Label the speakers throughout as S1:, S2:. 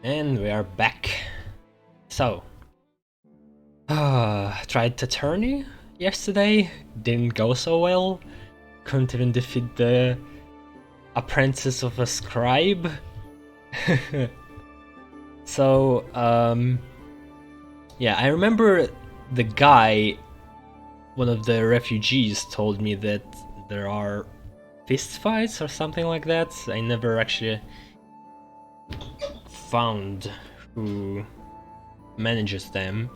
S1: And we are back. So, tried to attorney yesterday, didn't go so well. Couldn't even defeat the apprentice of a scribe. So, yeah, I remember the guy, one of the refugees, told me that there are fist fights or something like that. I never actually found who manages them.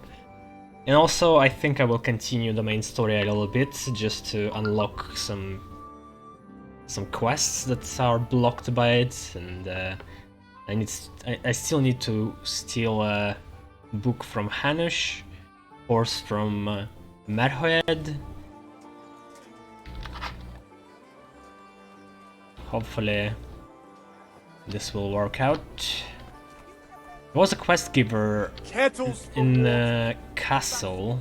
S1: And also, I think I will continue the main story a little bit, just to unlock some quests that are blocked by it, and I still need to steal a book from Hanush, horse from Merhoed. Hopefully, this will work out. There was a quest giver in the castle.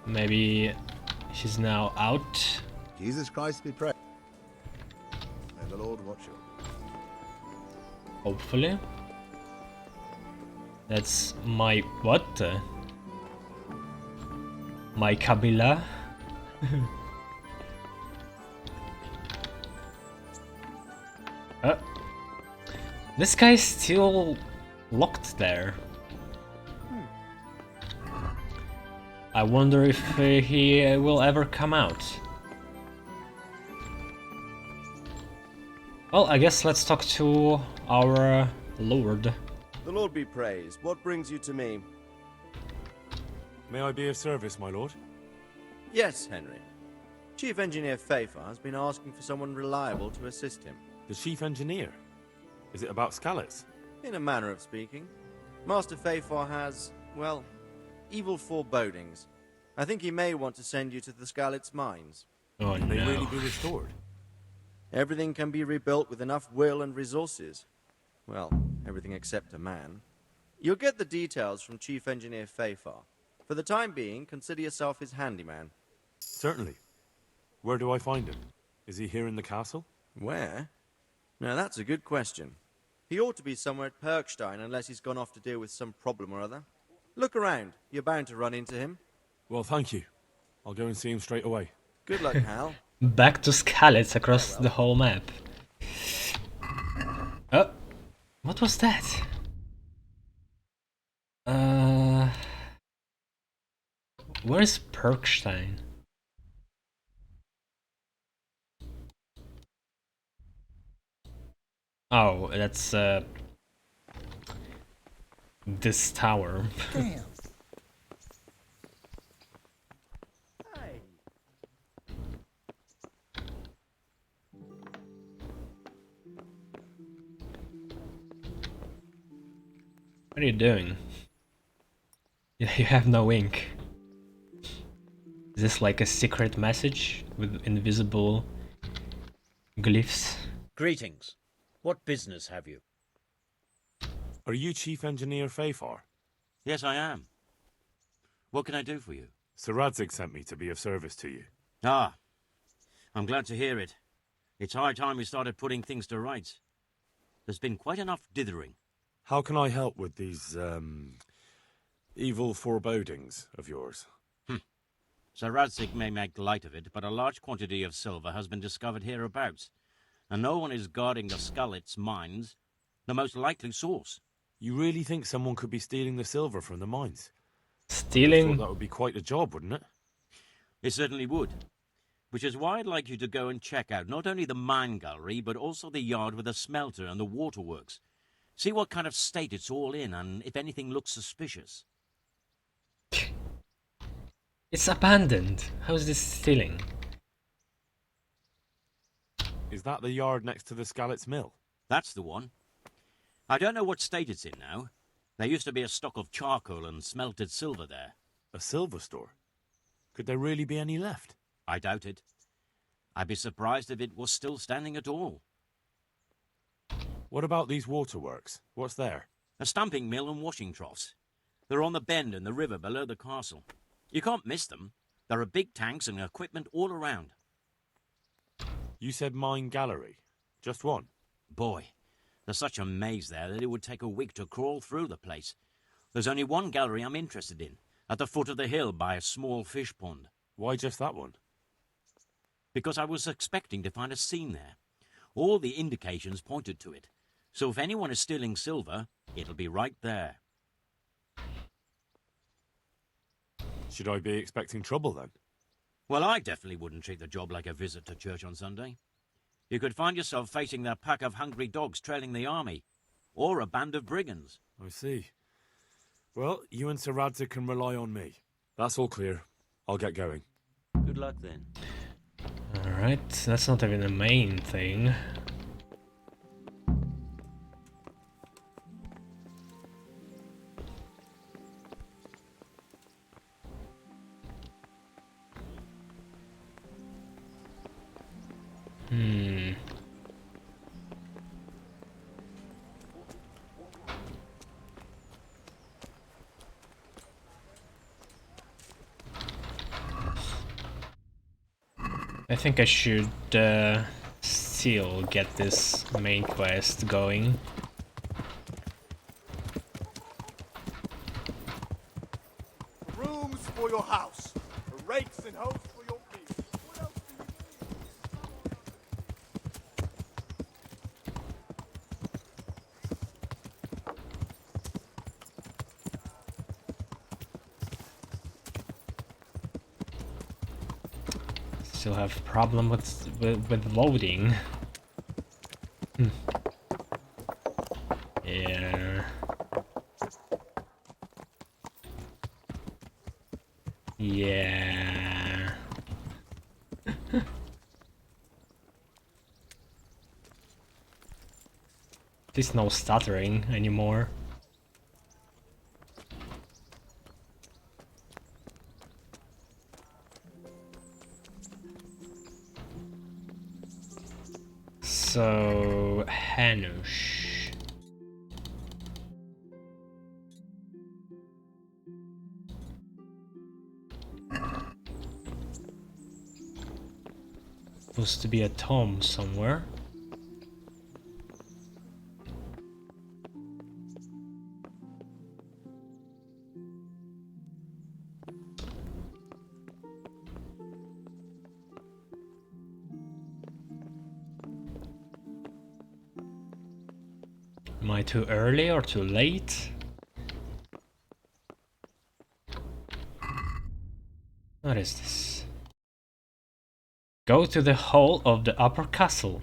S1: Maybe she's now out.
S2: Jesus Christ be praised. May the Lord watch you.
S1: Hopefully. That's my what? My Kabila. This guy's still locked there. I wonder if he will ever come out. Well, I guess let's talk to our Lord.
S3: The Lord be praised. What brings you to me?
S4: May I be of service, my lord?
S3: Yes, Henry. Chief Engineer Pfeiffer has been asking for someone reliable to assist him.
S4: The chief engineer? Is it about Skalitz?
S3: In a manner of speaking. Master Pfeiffer has, well, evil forebodings. I think he may want to send you to the Skalitz mines.
S1: Oh
S4: Can they
S1: no.
S4: really be restored?
S3: Everything can be rebuilt with enough will and resources. Well, everything except a man. You'll get the details from Chief Engineer Pfeiffer. For the time being, consider yourself his handyman.
S4: Certainly. Where do I find him? Is he here in the castle?
S3: Where? Now that's a good question. He ought to be somewhere at Perkstein unless he's gone off to deal with some problem or other. Look around. You're bound to run into him.
S4: Well, thank you. I'll go and see him straight away.
S3: Good luck, Hal.
S1: Back to Skalitz across the whole map. Oh, what was that? Where's Perkstein? Oh, that's this tower.
S5: Damn.
S1: What are you doing? You have no ink. Is this like a secret message with invisible glyphs?
S6: Greetings. What business have you?
S4: Are you Chief Engineer Pfeiffer?
S6: Yes, I am. What can I do for you?
S4: Sir Radzig sent me to be of service to you.
S6: Ah, I'm glad to hear it. It's high time we started putting things to rights. There's been quite enough dithering.
S4: How can I help with these, evil forebodings of yours?
S6: Sir Radzig may make light of it, but a large quantity of silver has been discovered hereabouts, and no one is guarding the Skalitz mines, the most likely source.
S4: You really think someone could be stealing the silver from the mines? I
S1: Stealing?
S4: thought that would be quite a job, wouldn't it?
S6: It certainly would. Which is why I'd like you to go and check out not only the mine gallery, but also the yard with the smelter and the waterworks. See what kind of state it's all in, and if anything looks suspicious.
S1: It's abandoned. How is this stealing?
S4: Is that the yard next to the Skalitz mill?
S6: That's the one. I don't know what state it's in now. There used to be a stock of charcoal and smelted silver there.
S4: A silver store? Could there really be any left?
S6: I doubt it. I'd be surprised if it was still standing at all.
S4: What about these waterworks? What's there?
S6: A stamping mill and washing troughs. They're on the bend in the river below the castle. You can't miss them. There are big tanks and equipment all around.
S4: You said mine gallery. Just one?
S6: Boy, there's such a maze there that it would take a week to crawl through the place. There's only one gallery I'm interested in, at the foot of the hill by a small fish pond.
S4: Why just that one?
S6: Because I was expecting to find a scene there. All the indications pointed to it. So if anyone is stealing silver, it'll be right there.
S4: Should I be expecting trouble then?
S6: Well, I definitely wouldn't treat the job like a visit to church on Sunday. You could find yourself facing that pack of hungry dogs trailing the army, or a band of brigands.
S4: I see. Well, you and Sir Heradek can rely on me. That's all clear. I'll get going.
S6: Good luck then.
S1: Alright, that's not even the main thing. I think I should still get this main quest going.
S2: Rooms for your house. Rakes and hoes for your feet. What else do you need?
S1: Still have problem with loading. Yeah. Yeah. There's no stuttering anymore. So, Hanush. Supposed to be a tomb somewhere. Am I too early or too late? What is this? Go to the hall of the upper castle.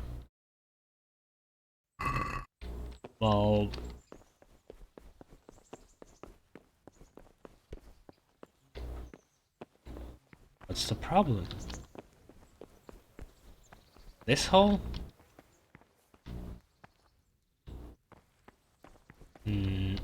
S1: Well... what's the problem? This hole? Hmm.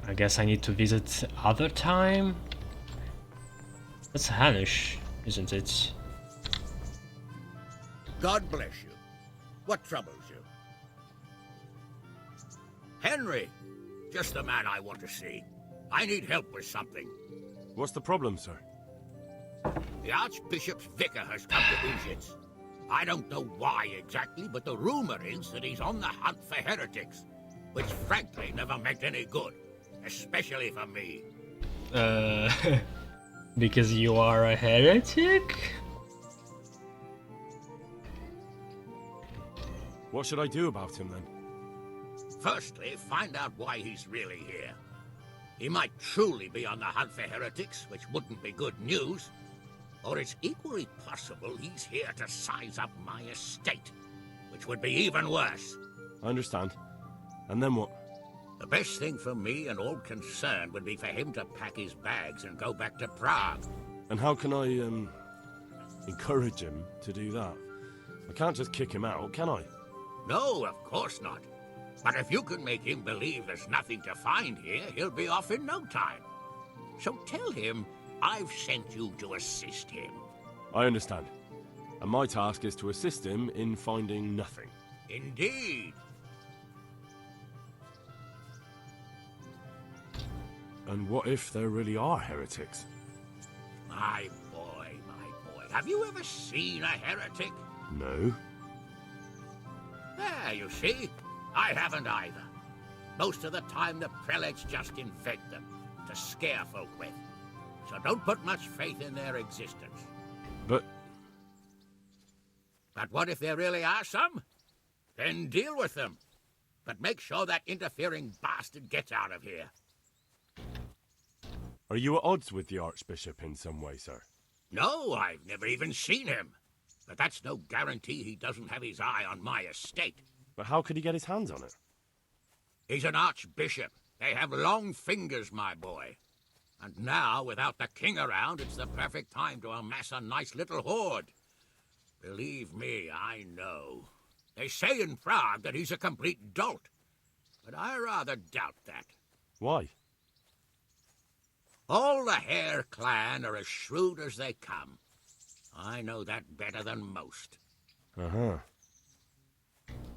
S1: I guess I need to visit other time? That's Hanush, isn't it?
S5: God bless you. What troubles you? Henry! Just the man I want to see. I need help with something.
S4: What's the problem, sir?
S5: The Archbishop's vicar has come to Egypt. I don't know why exactly, but the rumor is that he's on the hunt for heretics, which frankly never meant any good, especially for me.
S1: Because you are a heretic?
S4: What should I do about him then?
S5: Firstly, find out why he's really here. He might truly be on the hunt for heretics, which wouldn't be good news. Or it's equally possible he's here to size up my estate, which would be even worse.
S4: I understand. And then what?
S5: The best thing for me and all concerned would be for him to pack his bags and go back to Prague.
S4: And how can I, encourage him to do that? I can't just kick him out, can I?
S5: No, of course not. But if you can make him believe there's nothing to find here, he'll be off in no time. So tell him I've sent you to assist him.
S4: I understand. And my task is to assist him in finding nothing.
S5: Indeed.
S4: And what if there really are heretics?
S5: My boy. Have you ever seen a heretic?
S4: No.
S5: There, you see. I haven't either. Most of the time, the prelates just invent them to scare folk with. So don't put much faith in their existence.
S4: But
S5: what if there really are some? Then deal with them. But make sure that interfering bastard gets out of here.
S4: are you at odds with the Archbishop in some way, sir?
S5: No, I've never even seen him. But that's no guarantee he doesn't have his eye on my estate.
S4: But how could he get his hands on it?
S5: He's an archbishop. They have long fingers, my boy. And now, without the king around, it's the perfect time to amass a nice little hoard. Believe me, I know. They say in Prague that he's a complete dolt. But I rather doubt that.
S4: Why?
S5: All the Hare clan are as shrewd as they come. I know that better than most.
S4: Uh-huh.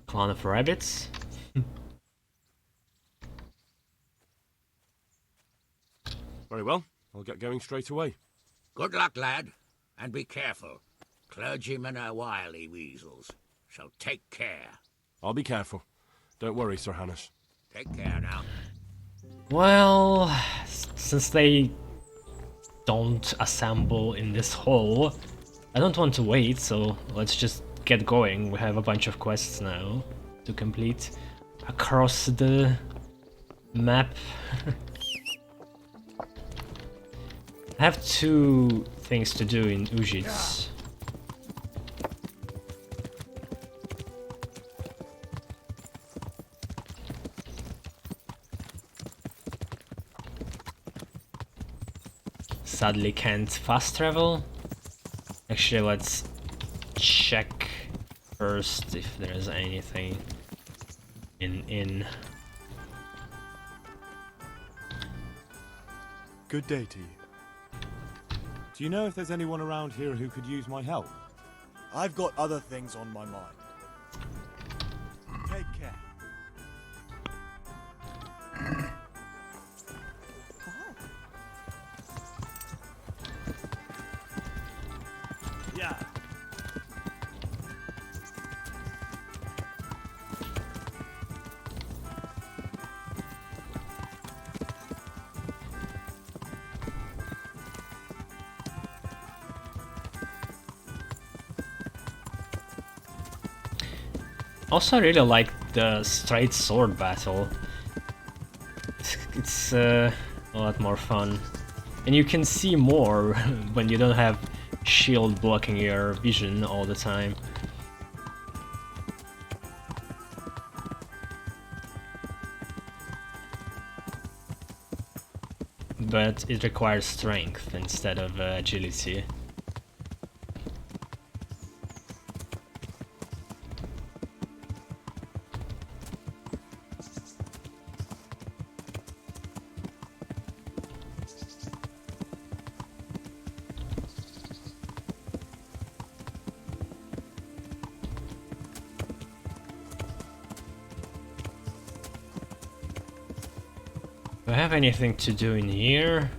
S1: Clan of rabbits?
S4: Very well. I'll get going straight away.
S5: Good luck, lad. And be careful. Clergymen are wily weasels. So take care.
S4: I'll be careful. Don't worry, Sir Hannes.
S5: Take care now.
S1: Well, since they don't assemble in this hall, I don't want to wait, so let's just get going. We have a bunch of quests now to complete across the map. I have 2 things to do in Ujits. Sadly can't fast travel. Actually, let's check first if there's anything in.
S7: Good day to you. Do you know if there's anyone around here who could use my help?
S2: I've got other things on my mind. Take care.
S7: Yeah.
S1: Also, I really like the straight sword battle. It's a lot more fun, and you can see more when you don't have shield blocking your vision all the time. But it requires strength instead of agility. Do I have anything to do in here?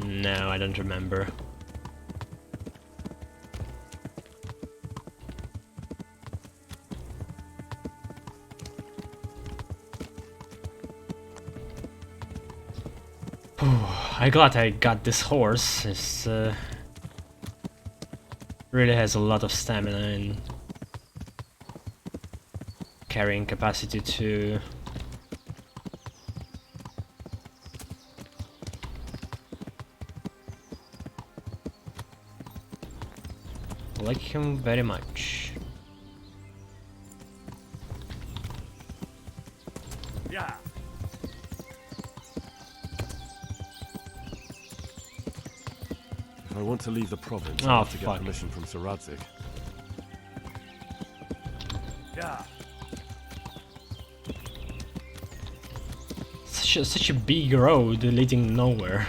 S1: No, I don't remember. I'm glad I got this horse. It's really has a lot of stamina and carrying capacity too. I like him very much.
S2: Yeah.
S7: If I want to leave the province,
S1: Oh,
S7: I have to
S1: fuck.
S7: get permission from Heradek.
S2: Yeah.
S1: Such a big road leading nowhere.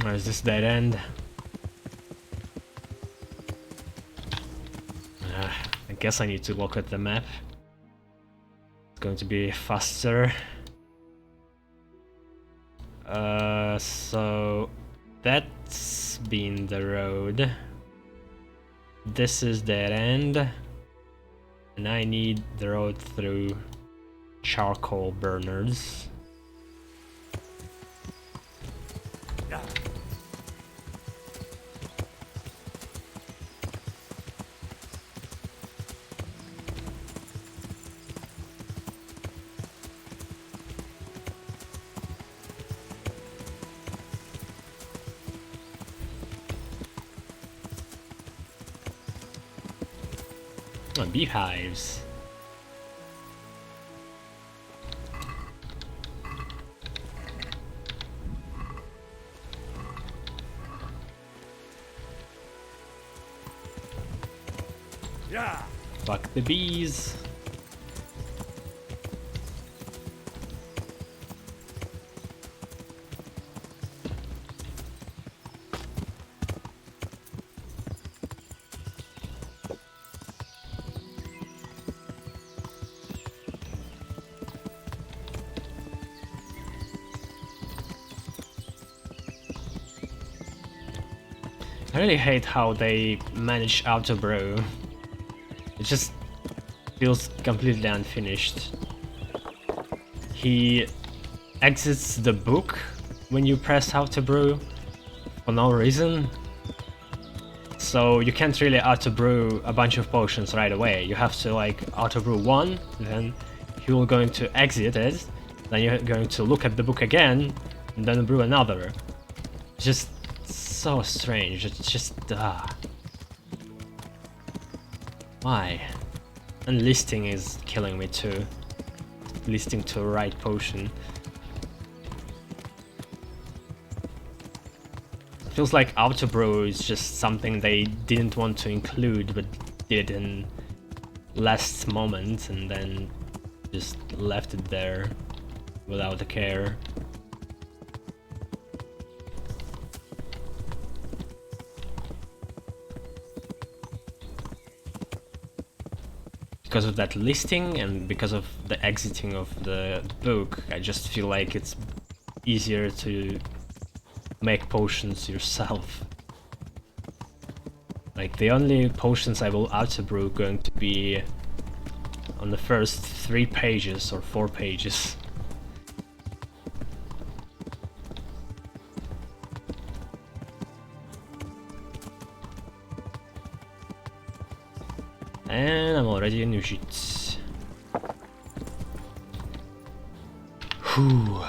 S1: Where's this dead end? I guess I need to look at the map. It's going to be faster. So that's been the road. This is dead end. And I need the road through charcoal burners.
S2: Yeah.
S1: Oh, beehives.
S2: Yeah.
S1: Fuck the bees. I really hate how they manage auto brew. It just feels completely unfinished. He exits the book when you press auto brew for no reason. So you can't really auto brew a bunch of potions right away. You have to like auto brew one, then he will going to exit it, then you're going to look at the book again, and then brew another. It's just so strange. It's just why? And listing is killing me too. Listing to right potion. Feels like auto brew is just something they didn't want to include but did in last moment and then just left it there without a care. Because of that listing and because of the exiting of the book, I just feel like it's easier to make potions yourself. Like the only potions I will auto brew going to be on the first 3 pages or 4 pages. And I'm already in Ujit. Whew.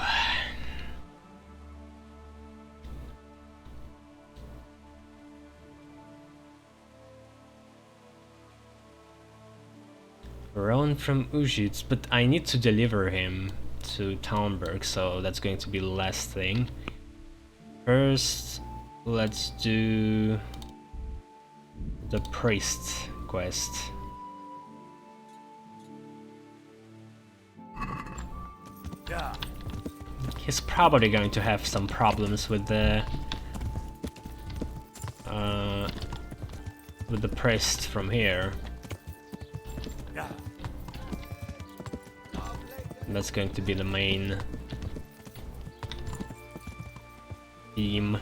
S1: Rowan from Ujit, but I need to deliver him to Talmberg, so that's going to be the last thing. First, let's do the priest quest. he's probably going to have some problems with the priest from here. And that's going to be the main theme.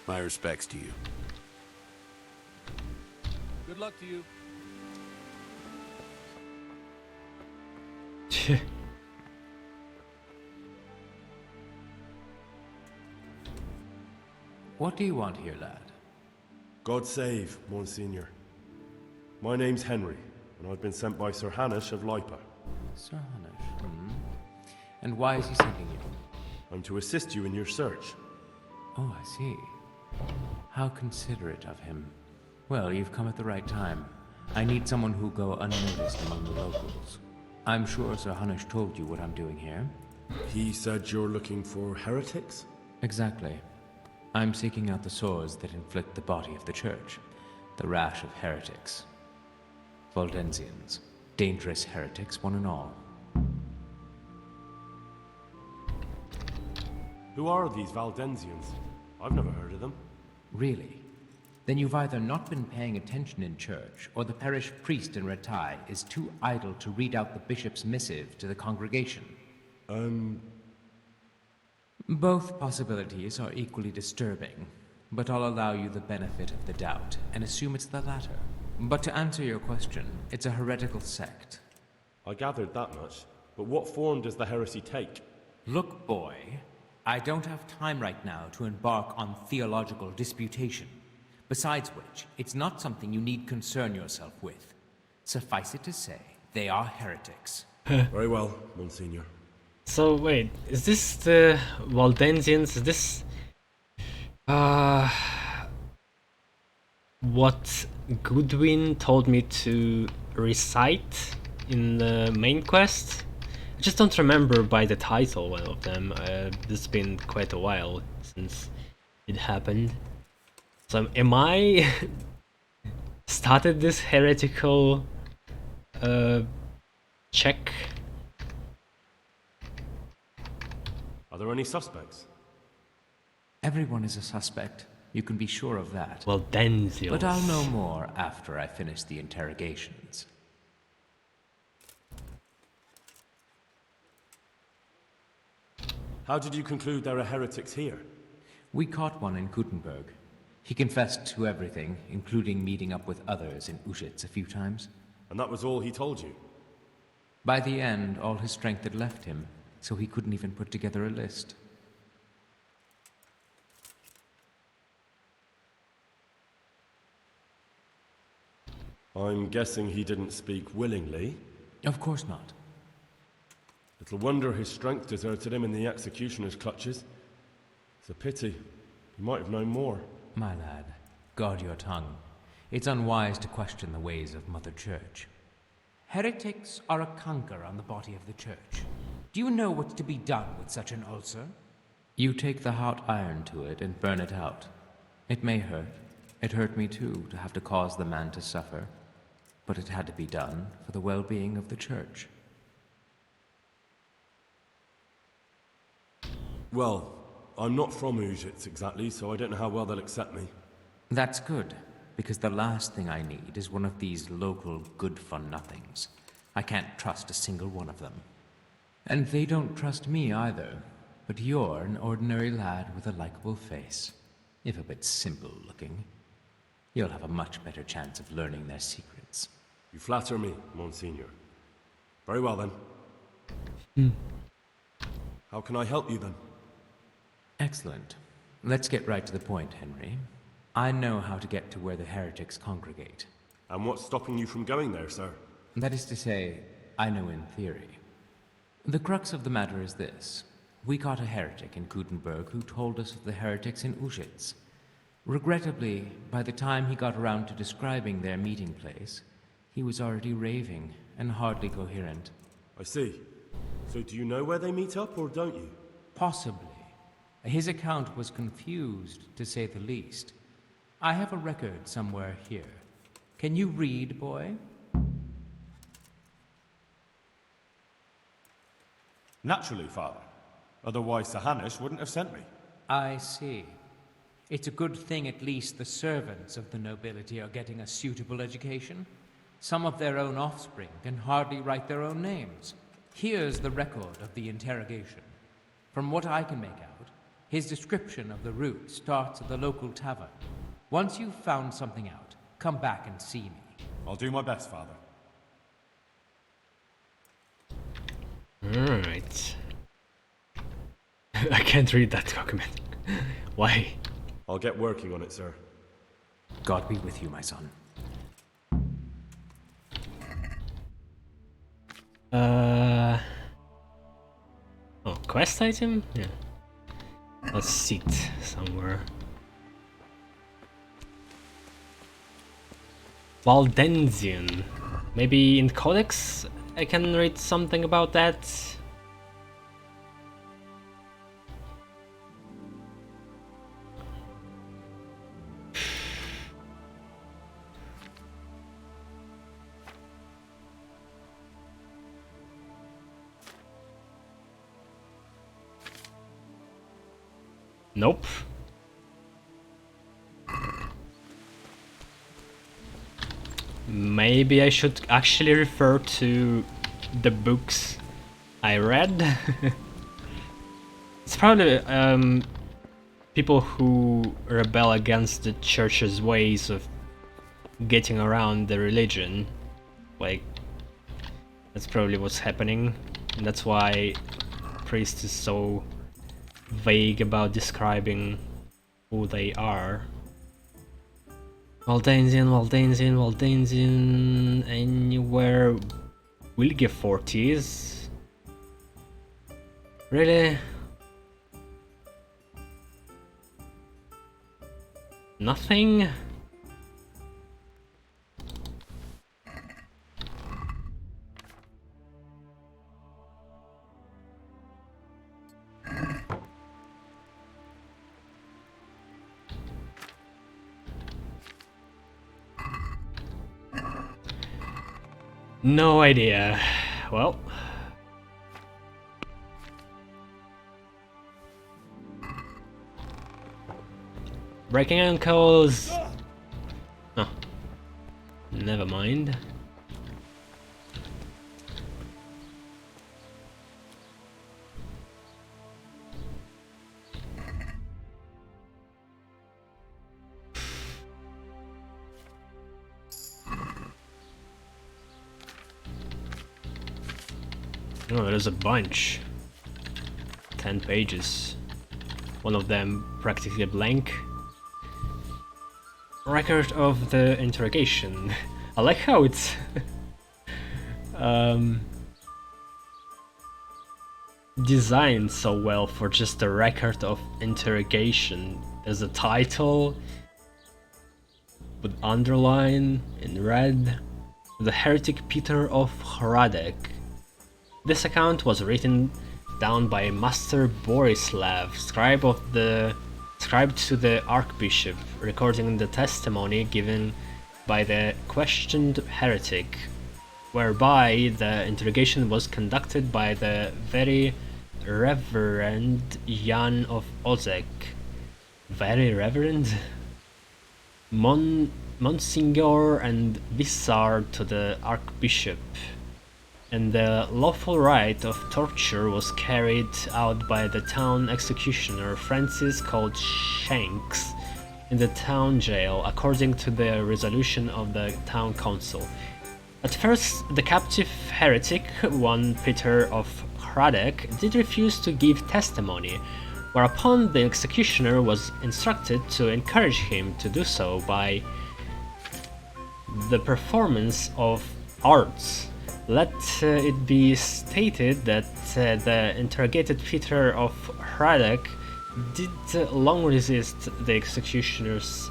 S8: My respects to you.
S2: Good luck to you.
S9: What do you want here, lad?
S7: God save, Monsignor. My name's Henry, and I've been sent by Sir Hanush of Lipa.
S9: Sir Hanush, And why is he sending you?
S7: I'm to assist you in your search.
S9: Oh, I see. How considerate of him. Well, you've come at the right time. I need someone who'll go unnoticed among the locals. I'm sure Sir Hanush told you what I'm doing here.
S7: He said you're looking for heretics?
S9: Exactly. I'm seeking out the sores that inflict the body of the church. The rash of heretics. Waldensians. Dangerous heretics, one and all.
S7: Who are these Waldensians? I've never heard of them.
S9: Really? Then you've either not been paying attention in church, or the parish priest in Ratai is too idle to read out the bishop's missive to the congregation. Both possibilities are equally disturbing, but I'll allow you the benefit of the doubt and assume it's the latter. But to answer your question, it's a heretical sect.
S7: I gathered that much, but what form does the heresy take?
S9: Look, boy, I don't have time right now to embark on theological disputation. Besides which, it's not something you need concern yourself with. Suffice it to say, they are heretics.
S7: Very well, Monsignor.
S1: So wait, is this the Waldensians? Is this what Goodwin told me to recite in the main quest? I just don't remember by the title of them. It's been quite a while since it happened. So am I started this heretical check?
S7: Are there any suspects?
S9: Everyone is a suspect. You can be sure of that.
S1: Well, then,
S9: But I'll know more after I finish the interrogations.
S7: How did you conclude there are heretics here?
S9: We caught one in Gutenberg. He confessed to everything, including meeting up with others in Ushitz a few times.
S7: And that was all he told you?
S9: By the end, all his strength had left him, so he couldn't even put together a list.
S7: I'm guessing he didn't speak willingly.
S9: Of course not.
S7: Little wonder his strength deserted him in the executioner's clutches. It's a pity. He might have known more.
S9: My lad, guard your tongue. It's unwise to question the ways of Mother Church. Heretics are a canker on the body of the Church. Do you know what's to be done with such an ulcer? You take the hot iron to it and burn it out. It may hurt. It hurt me too, to have to cause the man to suffer. But it had to be done for the well-being of the Church.
S7: Well, I'm not from Ushitz exactly, so I don't know how well they'll accept me.
S9: That's good, because the last thing I need is one of these local good-for-nothings. I can't trust a single one of them. And they don't trust me either. But you're an ordinary lad with a likable face, if a bit simple-looking. You'll have a much better chance of learning their secrets.
S7: You flatter me, Monsignor. Very well, then. How can I help you, then?
S9: Excellent. Let's get right to the point, Henry. I know how to get to where the heretics congregate.
S7: And what's stopping you from going there, sir?
S9: That is to say, I know in theory. The crux of the matter is this. We caught a heretic in Gutenberg who told us of the heretics in Ushitz. Regrettably, by the time he got around to describing their meeting place, he was already raving and hardly coherent.
S7: I see. So do you know where they meet up, or don't you?
S9: Possibly. His account was confused, to say the least. I have a record somewhere here. Can you read, boy?
S7: Naturally, Father. Otherwise, Sir Hanush wouldn't have sent me.
S9: I see. It's a good thing at least the servants of the nobility are getting a suitable education. Some of their own offspring can hardly write their own names. Here's the record of the interrogation. From what I can make out, his description of the route starts at the local tavern. Once you've found something out, come back and see me.
S7: I'll do my best, Father.
S1: Alright. I can't read that document. Why?
S7: I'll get working on it, sir.
S9: God be with you, my son.
S1: Oh, quest item? Yeah. Let's sit somewhere. Valdensian. Maybe in Codex I can read something about that. Nope. Maybe I should actually refer to the books I read. It's probably people who rebel against the church's ways of getting around the religion. Like, that's probably what's happening. And that's why priest is so vague about describing who they are. Valdensian, anywhere Wilgefortz is? Really? Nothing? No idea. Well. Breaking ankles. Oh. Never mind. Oh, there's a bunch. 10 pages. One of them practically blank. Record of the interrogation. I like how it's designed so well for just a record of interrogation. There's a title with underline in red. The Heretic Peter of Heradek. This account was written down by Master Borislav, scribe to the Archbishop, recording the testimony given by the questioned heretic, whereby the interrogation was conducted by the Very Reverend Jan of Ozek. Very Reverend? Monsignor and Vissar to the Archbishop. And the lawful rite of torture was carried out by the town executioner Francis called Shanks in the town jail, according to the resolution of the town council. At first, the captive heretic, one Peter of Heradek, did refuse to give testimony, whereupon the executioner was instructed to encourage him to do so by the performance of arts. Let it be stated that the interrogated Peter of Heradek did long resist the executioner's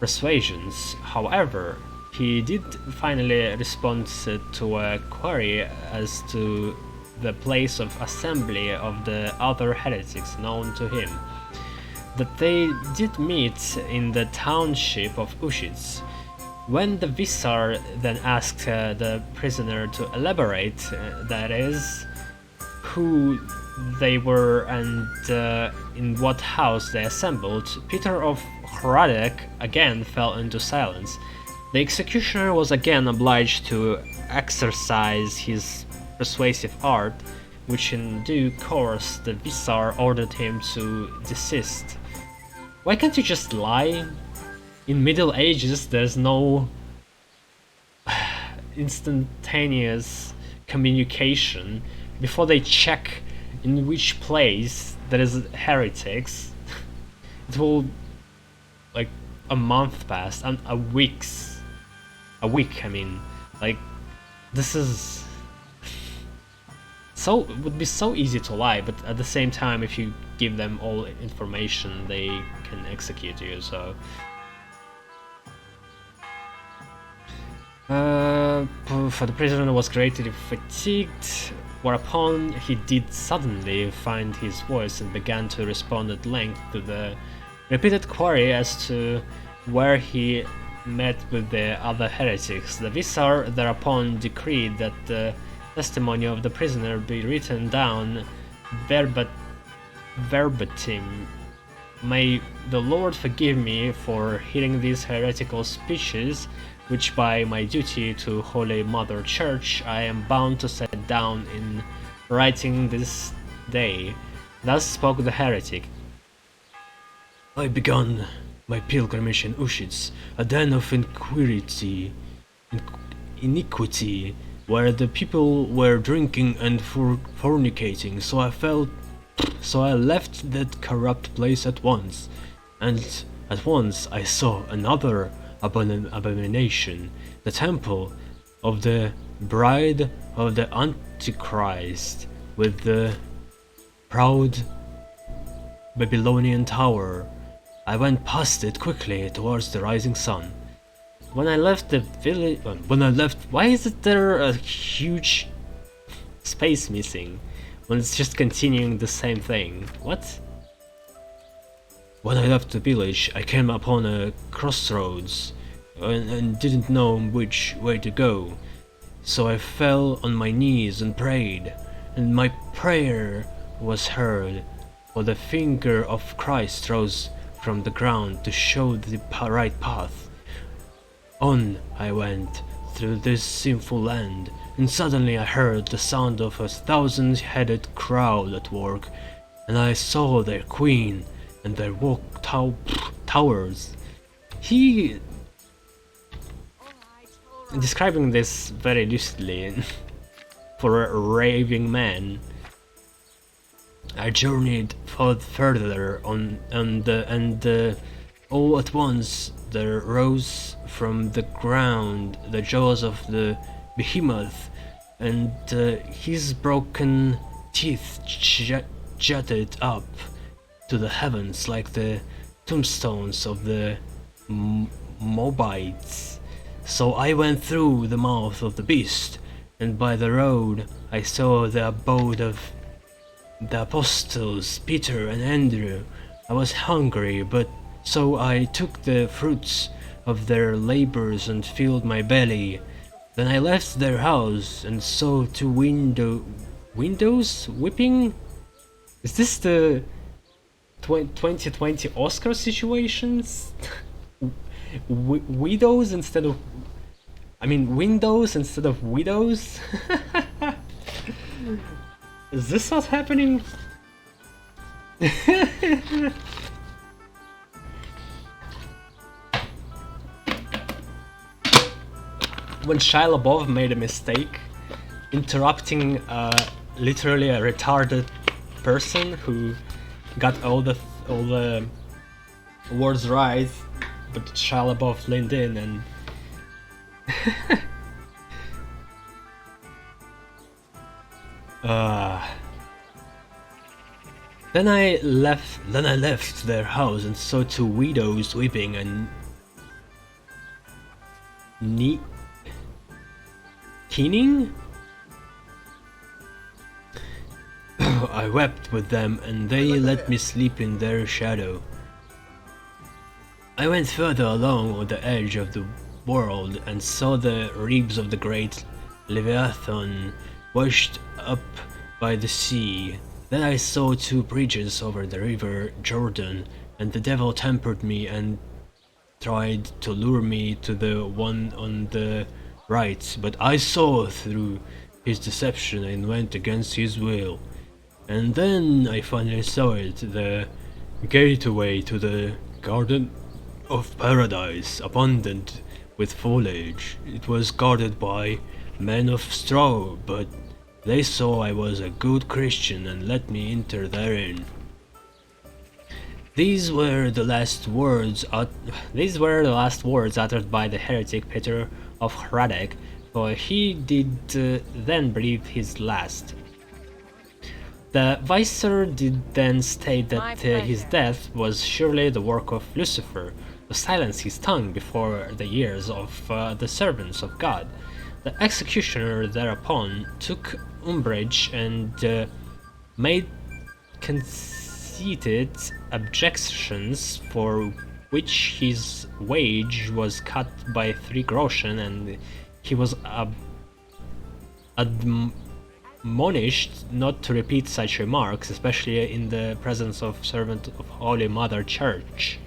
S1: persuasions. However, he did finally respond to a query as to the place of assembly of the other heretics known to him. That they did meet in the township of Ushitz. When the Visar then asked the prisoner to elaborate, that is, who they were and in what house they assembled, Peter of Heradek again fell into silence. The executioner was again obliged to exercise his persuasive art, which in due course the Visar ordered him to desist. Why can't you just lie? In Middle Ages there's no instantaneous communication. Before they check in which place there is heretics, it will like a month pass and a week, I mean, like this is so, it would be so easy to lie, but at the same time if you give them all information they can execute you, so for the prisoner was greatly fatigued, whereupon he did suddenly find his voice and began to respond at length to the repeated query as to where he met with the other heretics. The Visar thereupon decreed that the testimony of the prisoner be written down verbatim. May the Lord forgive me for hearing these heretical speeches, which by my duty to Holy Mother Church I am bound to set down in writing this day. Thus spoke the heretic. I began my pilgrimage in Ushitz, a den of iniquity, where the people were drinking and fornicating, so I left that corrupt place at once, and at once I saw another abomination, the temple of the bride of the Antichrist, with the proud Babylonian tower. I went past it quickly towards the rising sun. When I left the village, why is there a huge space missing when it's just continuing the same thing? What? When I left the village, I came upon a crossroads and didn't know which way to go. So I fell on my knees and prayed, and my prayer was heard, for the finger of Christ rose from the ground to show the right path. On I went through this sinful land, and suddenly I heard the sound of a 1,000-headed crowd at work, and I saw their queen and their towers. He describing this very lucidly for a raving man. I journeyed further on, and all at once there rose from the ground the jaws of the behemoth, and his broken teeth jutted up to the heavens like the tombstones of the Moabites. So I went through the mouth of the beast, and by the road I saw the abode of the apostles Peter and Andrew. I was hungry, but so I took the fruits of their labors and filled my belly. Then I left their house and saw two windows weeping. Is this the 2020 Oscar situations? Widows instead of... windows instead of widows? Is this what's happening? When Shia LaBeouf made a mistake, interrupting literally a retarded person who got all the words right, but Shia LaBeouf leaned in and Then I left their house and saw two widows weeping and keening. I wept with them, and they let me sleep in their shadow. I went further along on the edge of the world and saw the ribs of the great Leviathan washed up by the sea. Then I saw 2 bridges over the river Jordan, and the devil tempered me and tried to lure me to the one on the right, but I saw through his deception and went against his will. And then I finally saw it, the gateway to the Garden of Paradise, abundant with foliage. It was guarded by men of straw, but they saw I was a good Christian and let me enter therein. These were the last words uttered by the heretic Peter of Heradek, for he did then breathe his last. The vicar did then state that his death was surely the work of Lucifer, to silence his tongue before the ears of the servants of God. The executioner thereupon took umbrage and made conceited objections, for which his wage was cut by 3 groschen, and he was admonished not to repeat such remarks, especially in the presence of servant of Holy Mother Church.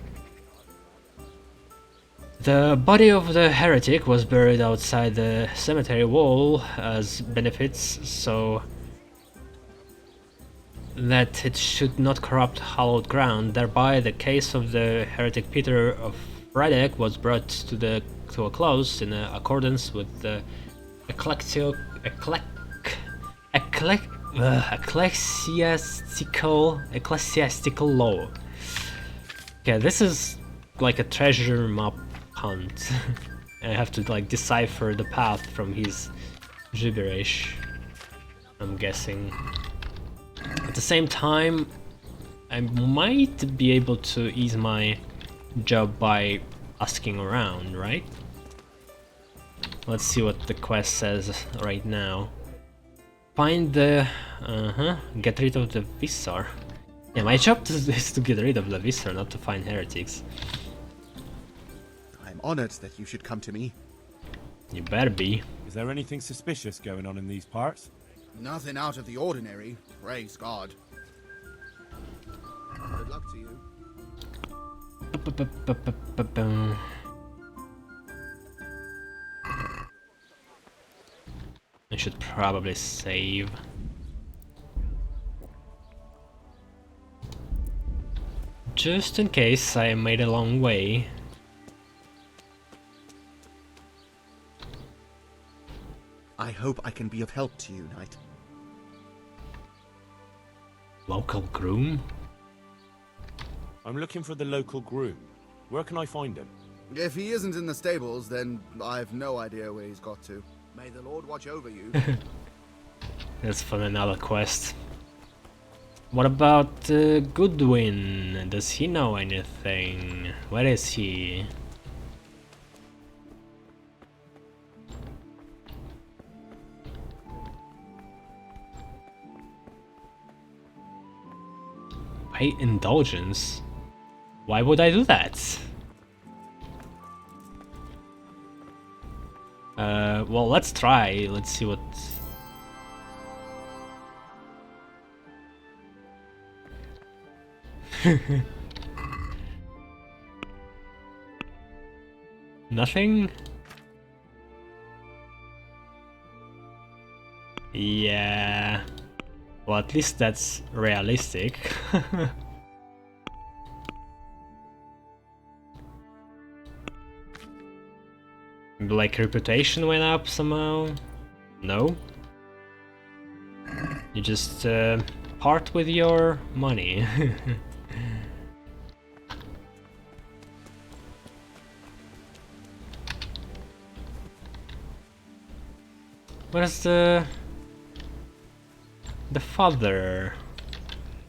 S1: The body of the heretic was buried outside the cemetery wall as benefits, so that it should not corrupt hallowed ground. Thereby the case of the heretic Peter of Heradek was brought to a close in accordance with the ecclesiastical law. Okay, this is like a treasure map hunt. I have to like decipher the path from his gibberish, I'm guessing. At the same time, I might be able to ease my job by asking around, right? Let's see what the quest says right now. Find the... get rid of the Visar. Yeah, my job is to get rid of the Visar, not to find heretics.
S2: I'm honored that you should come to me.
S1: You better be.
S4: Is there anything suspicious going on in these parts?
S2: Nothing out of the ordinary, praise God. Good luck to you.
S1: I should probably save. Just in case I made a long way.
S2: I hope I can be of help to you, Knight.
S1: Local groom?
S4: I'm looking for the local groom. Where can I find him?
S2: If he isn't in the stables, then I've no idea where he's got to. May the Lord watch over you.
S1: That's for another quest. What about Goodwin? Does he know anything? Where is he? Pay indulgence? Why would I do that? Well, let's try. Let's see what... Nothing? Yeah... Well, at least that's realistic. Like reputation went up somehow? No? You just part with your money. Where's the father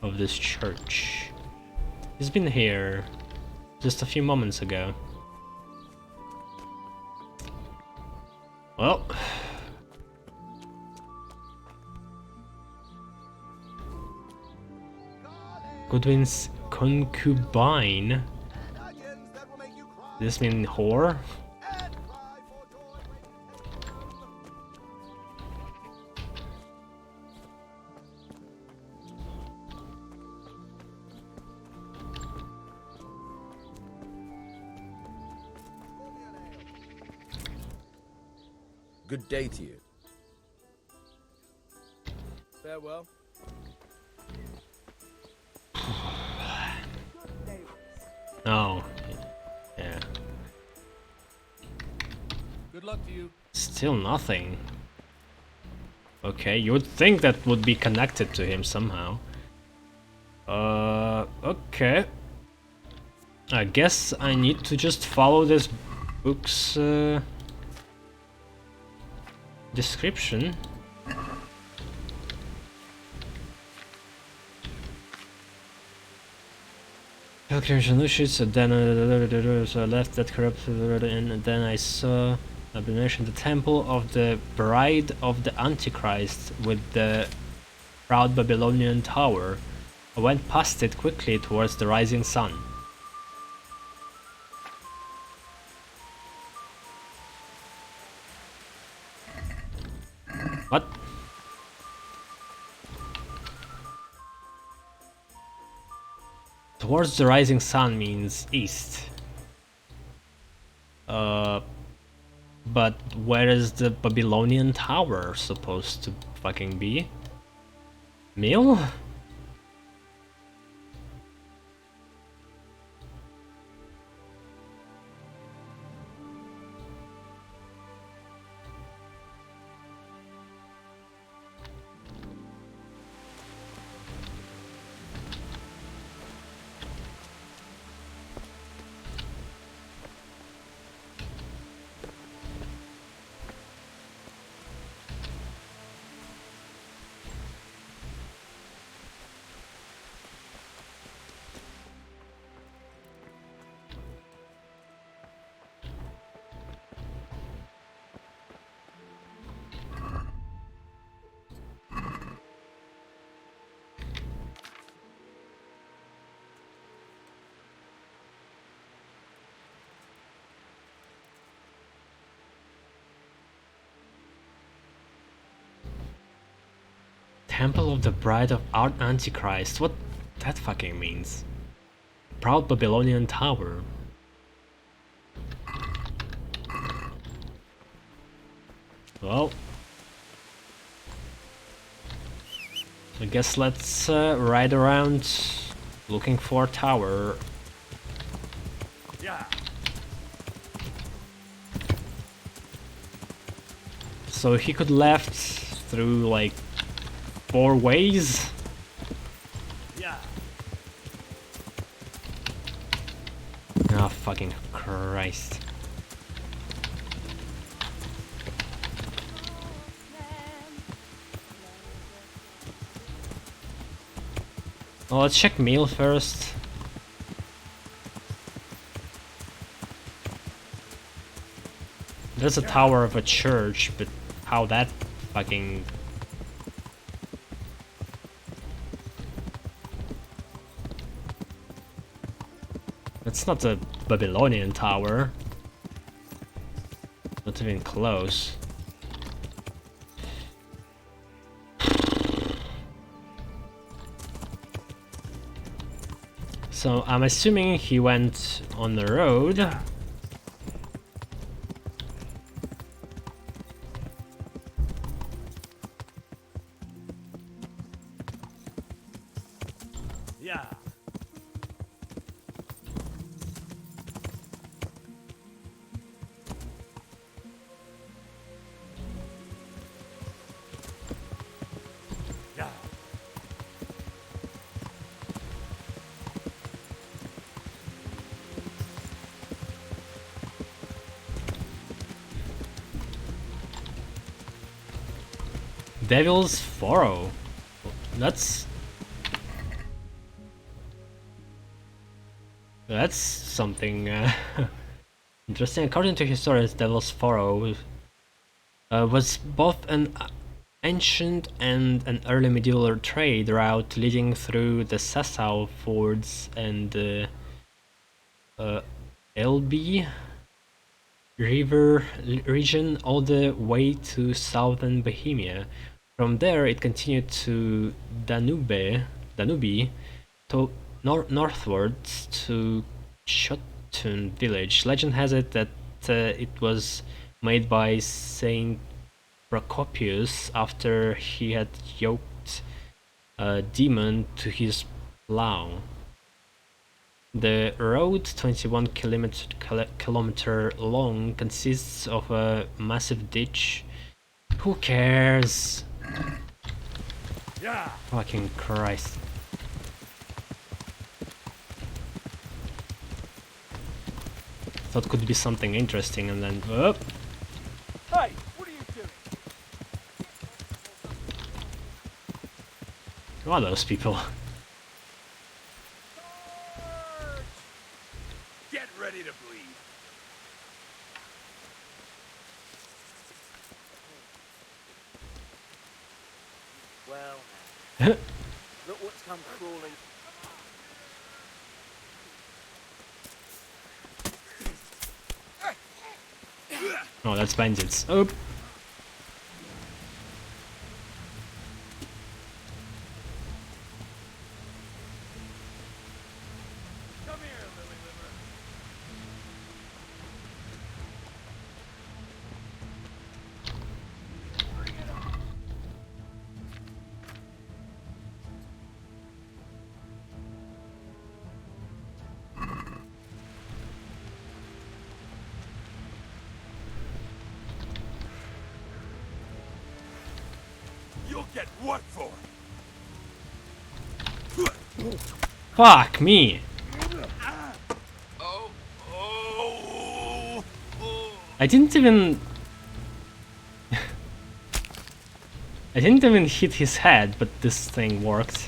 S1: of this church? He's been here just a few moments ago. Well, Godwin's concubine. Does this mean whore?
S8: Good day to you. Farewell.
S1: Oh, yeah.
S8: Good luck to you.
S1: Still nothing. Okay, you would think that would be connected to him somehow. Okay. I guess I need to just follow this book's description. So then so I left that corrupt and then I saw abomination, the temple of the bride of the Antichrist with the proud Babylonian tower. I went past it quickly towards the rising sun. What? Towards the rising sun means east. But where is the Babylonian tower supposed to fucking be? Mill? Temple of the Bride of Art Antichrist. What that fucking means? Proud Babylonian Tower. Well, I guess let's ride around looking for a tower.
S2: Yeah.
S1: So he could left through like 4 ways.
S2: Yeah.
S1: Oh fucking Christ. Well, let's check meal first. There's a tower of a church, but how that fucking... It's not a Babylonian tower. Not even close. So I'm assuming he went on the road.
S2: Yeah. Yeah.
S1: Devil's Furrow. That's something interesting. According to historians, Devil's Furrow was both an ancient and an early medieval trade route leading through the Sasau fords and the Elbe River region all the way to southern Bohemia. From there, it continued to Danube to northwards to Schottun village. Legend has it that it was made by Saint Procopius after he had yoked a demon to his plow. The road, 21 kilometer long, consists of a massive ditch. Who cares?
S2: Yeah.
S1: Fucking Christ. Thought could be something interesting and then... Oh.
S2: Hey, what are you doing?
S1: Who are those people?
S2: Get ready to bleed.
S3: Well, look what's come crawling.
S1: Oh, that's bandits. Oh.
S2: Come here, Lily Liver. Bring it on. You'll get what for?
S1: Fuck me! I didn't even... I didn't even hit his head, but this thing worked.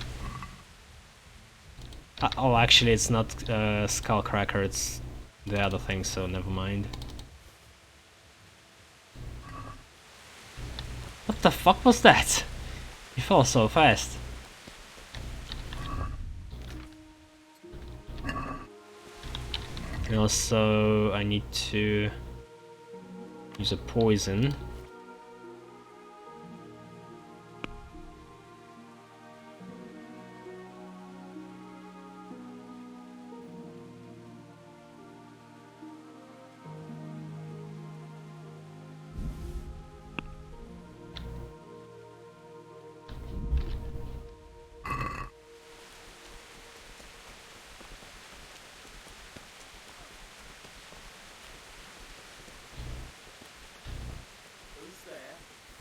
S1: Oh, actually it's not Skullcracker, it's the other thing, so never mind. What the fuck was that? He fell so fast. And also, I need to use a poison.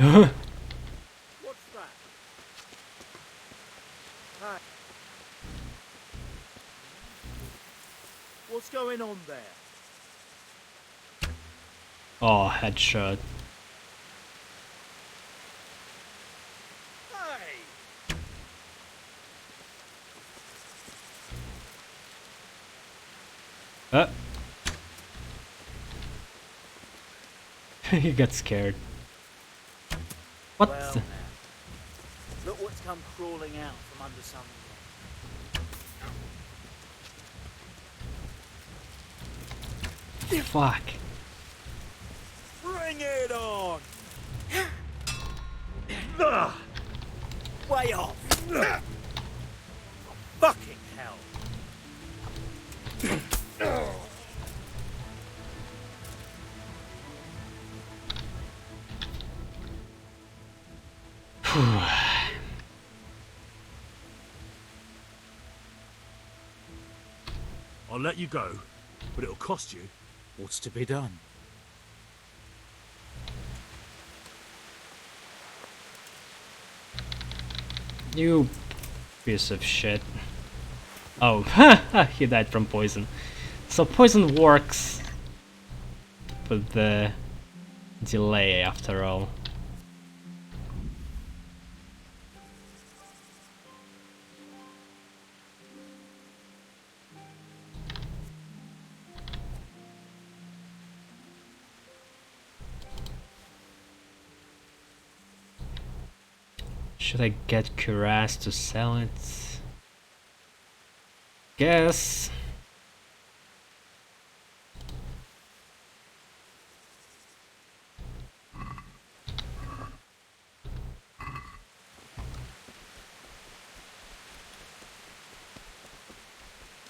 S3: What's that? Hi. What's going on there?
S1: Oh, headshot.
S3: Hey!
S1: He got scared. What?
S3: Well,
S1: the-
S3: now, look what's come crawling out from under some
S1: Fuck.
S3: Bring it on! Way off! Fucking hell!
S7: I'll let you go, but it'll cost you.
S8: What's to be done?
S1: You piece of shit. Oh, he died from poison. So poison works with the delay after all. Should I get cuirass to sell it? Guess.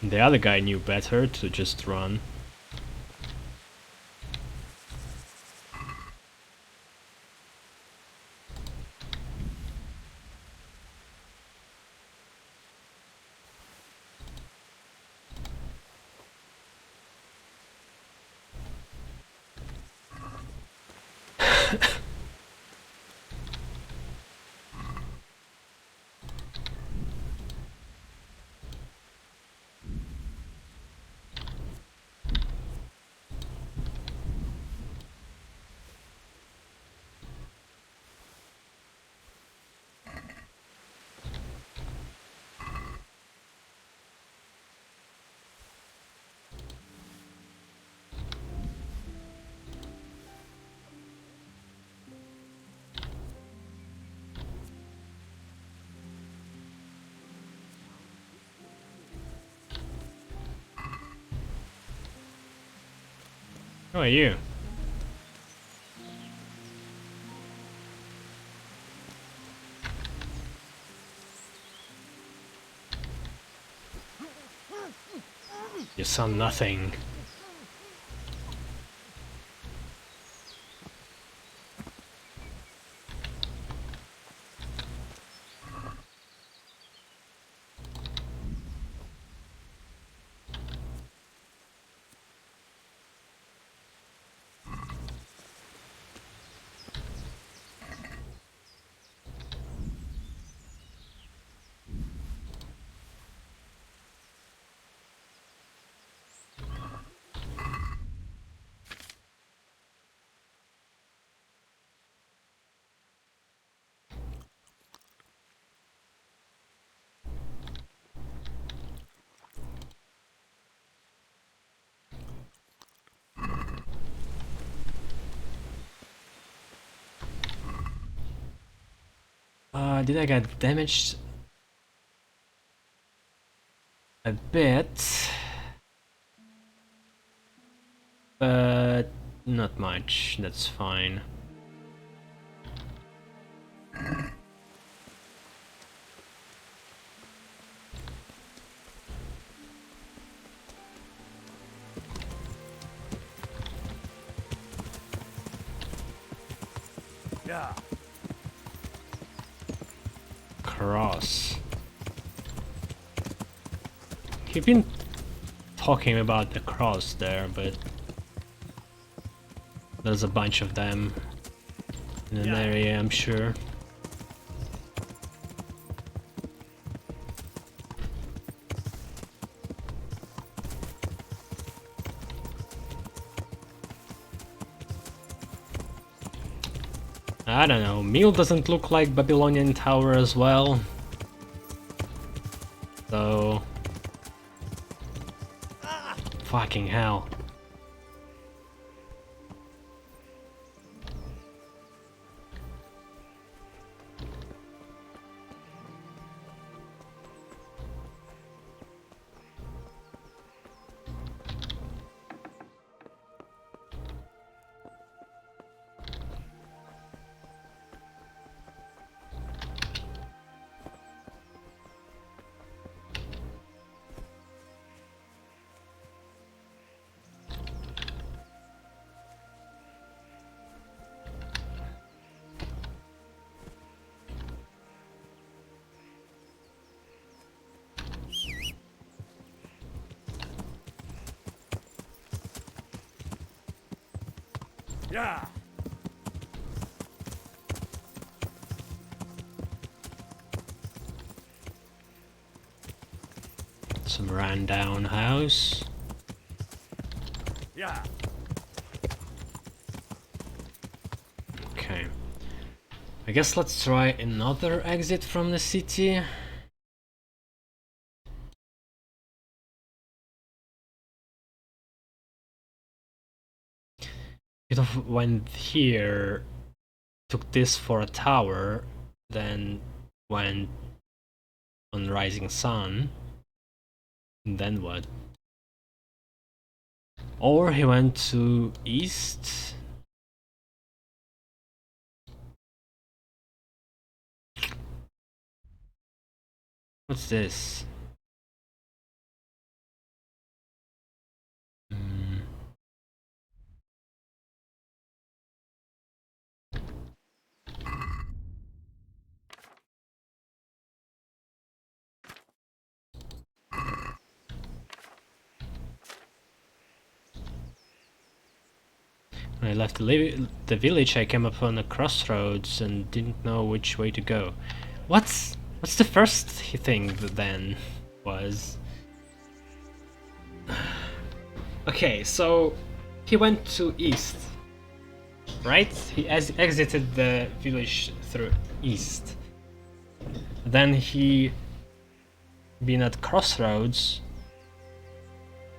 S1: The other guy knew better to just run. Who are you? You saw nothing. Did I get damaged? A bit. But not much, that's fine.
S2: Yeah.
S1: Cross. You've been talking about the cross there, but there's a bunch of them in an area, I'm sure. I don't know, Meal doesn't look like Babylonian Tower as well. So... Fucking hell.
S2: Yeah.
S1: Some rundown house.
S2: Yeah.
S1: Okay. I guess let's try another exit from the city. Could have went here, took this for a tower, then went on Rising Sun. And then what? Or he went to East. What's this? When I left the village, I came upon a crossroads and didn't know which way to go. What's the first thing then was? Okay, so he went to east, right? He exited the village through east. Then he been at Crossroads.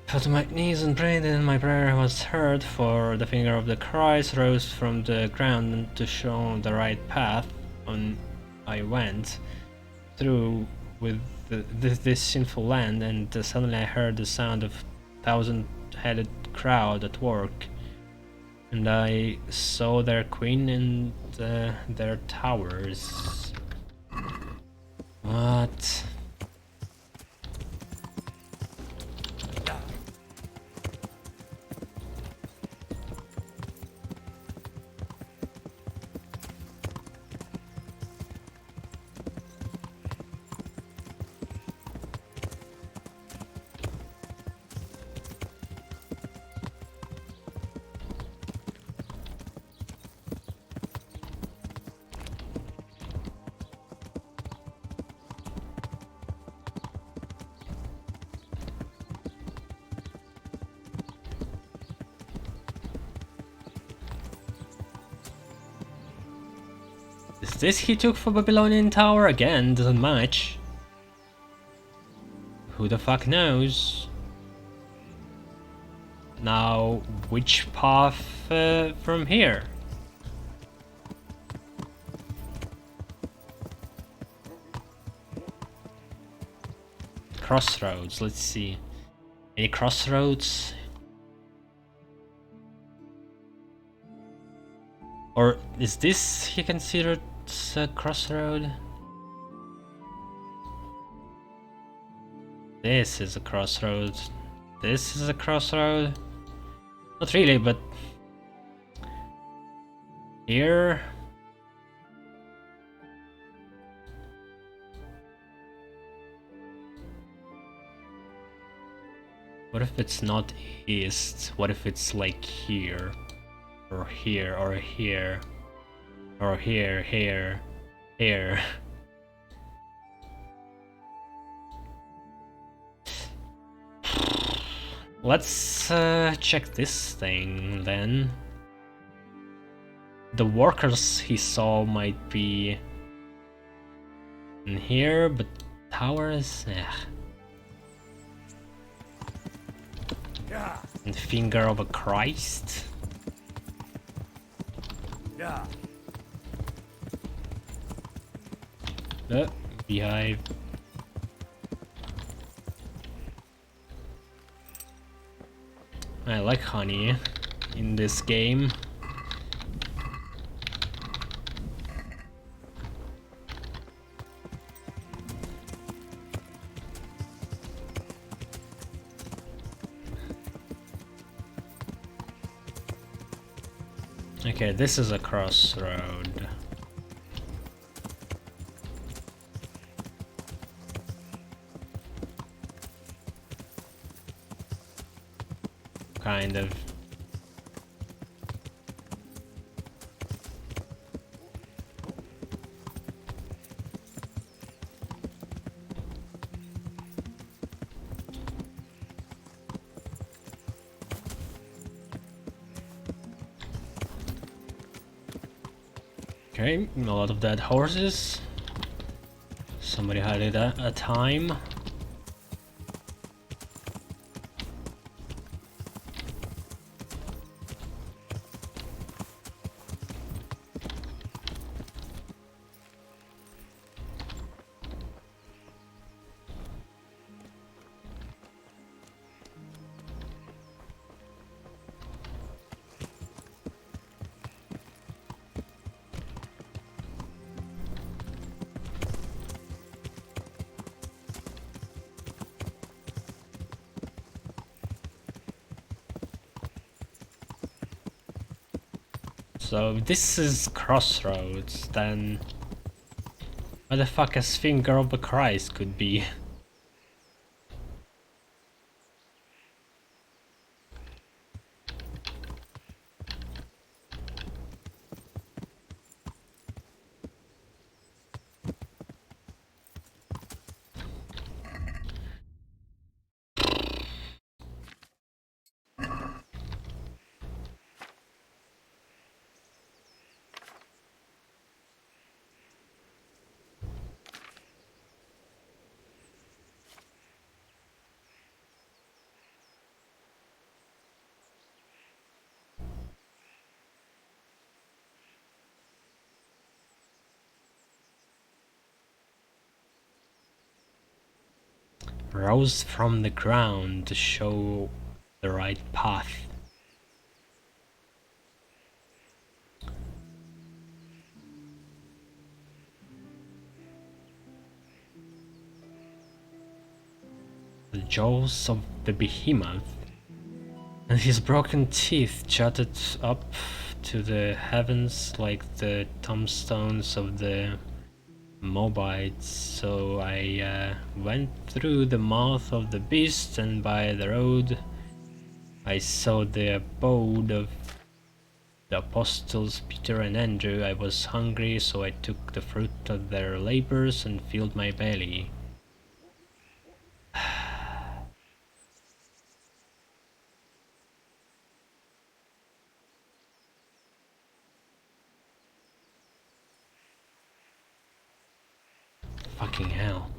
S1: Fell to my knees and prayed, and my prayer was heard, for the finger of the Christ rose from the ground to show the right path. On I went through with this sinful land, and suddenly I heard the sound of thousand-headed crowd at work, and I saw their queen and their towers. What? Is this he took for Babylonian Tower again? Doesn't match. Who the fuck knows? Now, which path from here? Crossroads, let's see. Any crossroads? Or is this he considered a crossroad? This is a crossroad. This is a crossroad. Not really, but here. What if it's not east? What if it's like here? Or here, or here. Or here, here, here. Let's check this thing then. The workers he saw might be in here, but towers, and finger of a Christ. Beehive. I like honey in this game. Okay, this is a crossroad. Kind of. Okay, a lot of dead horses. Somebody had it at a time. So if this is Crossroads, then what the fuck a finger of the Christ could be? Rose from the ground to show the right path. The jaws of the behemoth and his broken teeth jutted up to the heavens like the tombstones of the Moabites. So I went through the mouth of the beast, and by the road I saw the abode of the apostles Peter and Andrew. I was hungry, so I took the fruit of their labors and filled my belly. Fucking hell.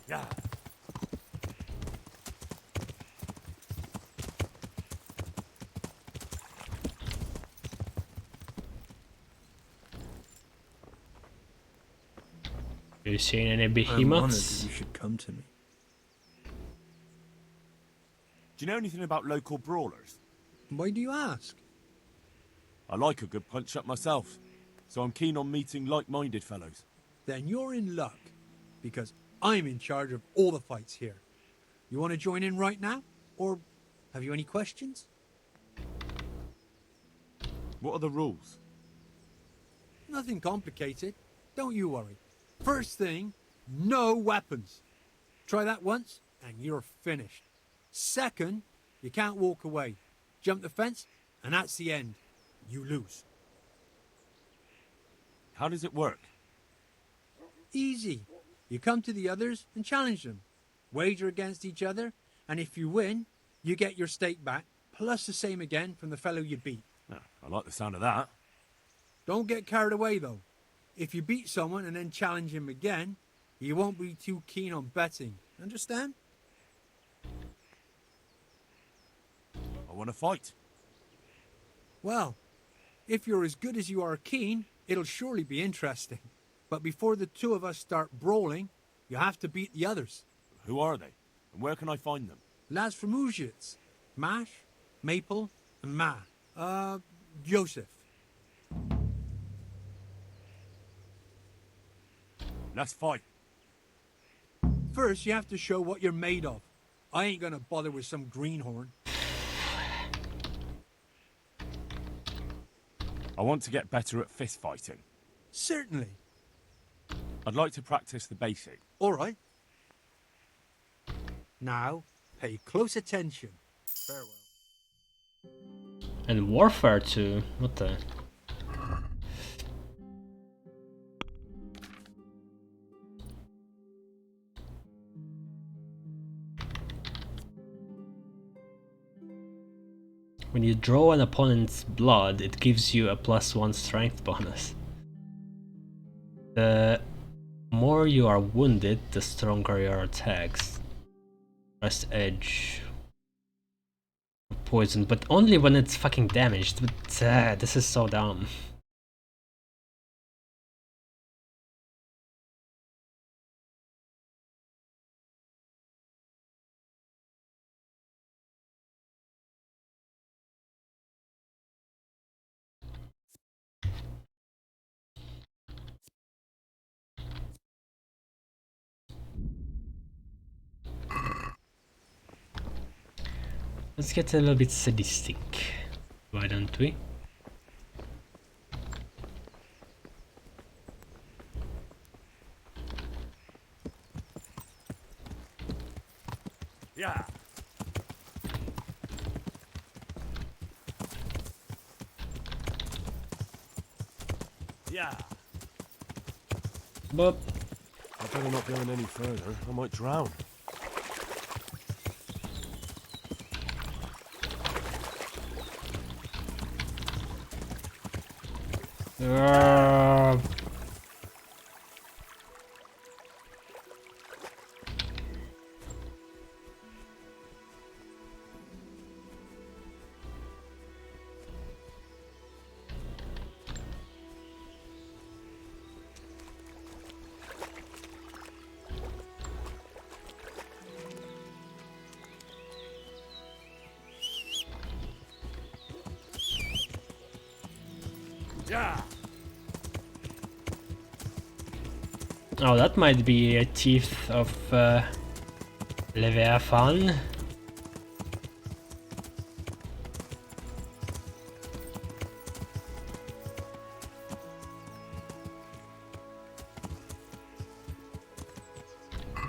S4: Yeah.
S1: Have you seen any
S8: I'm honored that
S1: behemoths?
S8: you should come to me.
S4: Do you know anything about local brawlers?
S8: Why do you ask?
S4: I like a good punch up myself, so I'm keen on meeting like-minded fellows.
S8: Then you're in luck, because I'm in charge of all the fights here. You want to join in right now? Or have you any questions?
S4: What are the rules?
S8: Nothing complicated. Don't you worry. First thing, no weapons. Try that once, and you're finished. Second, you can't walk away. Jump the fence, and that's the end. You lose.
S4: How does it work?
S8: Easy. You come to the others and challenge them. Wager against each other, and if you win, you get your stake back, plus the same again from the fellow you beat.
S4: Oh, I like the sound of that.
S8: Don't get carried away, though. If you beat someone and then challenge him again, you won't be too keen on betting. Understand?
S4: I want to fight.
S8: Well, if you're as good as you are keen, it'll surely be interesting. But before the two of us start brawling, you have to beat the others.
S4: Who are they? And where can I find them?
S8: Lads from Ujits. Mash, Maple, and Ma. Joseph.
S4: Let's fight.
S8: First, you have to show what you're made of. I ain't gonna bother with some greenhorn.
S4: I want to get better at fist fighting.
S8: Certainly.
S4: I'd like to practice the basic.
S8: All right. Now, pay close attention. Farewell.
S1: And warfare too. What the? When you draw an opponent's blood, it gives you a +1 strength bonus. The more you are wounded, the stronger your attacks. Press edge. poison, but only when it's fucking damaged. But this is so dumb. Let's get a little bit sadistic. Why don't we?
S7: Yeah. Yeah.
S1: But
S7: I better not go in any further. I might drown.
S2: Yeah.
S1: oh, that might be a teeth of Leviathan.